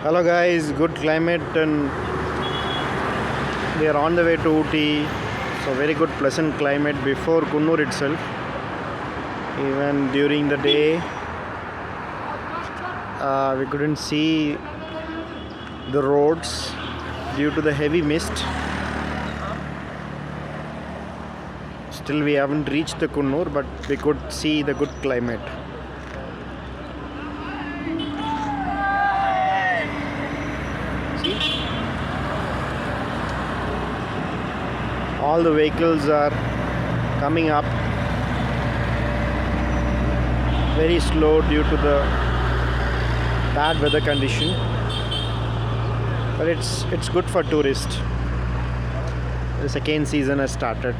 Hello guys, good climate and we are on the way to Ooty. So very good pleasant climate before Coonor itself. Even during the day we couldn't see the roads due to the heavy mist. Still we haven't reached the Coonor, but we could see the good climate. All the vehicles are coming up very slow due to the bad weather condition, but it's good for tourists. The second season has started.